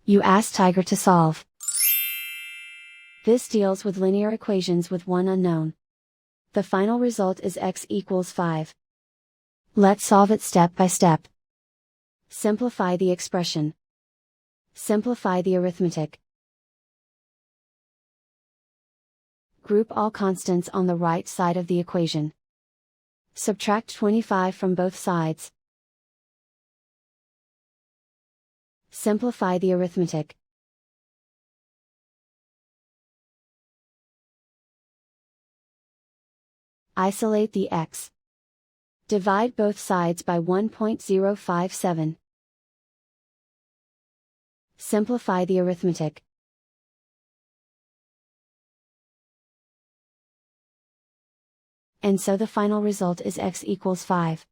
You ask Tiger to solve. This deals with linear equations with one unknown. The final result is x equals 5. Let's solve it step by step. Simplify the expression. Simplify the arithmetic. Group all constants on the right side of the equation. Subtract 25 from both sides. Simplify the arithmetic. Isolate the x. Divide both sides by 1.057. Simplify the arithmetic. And so the final result is x equals 5.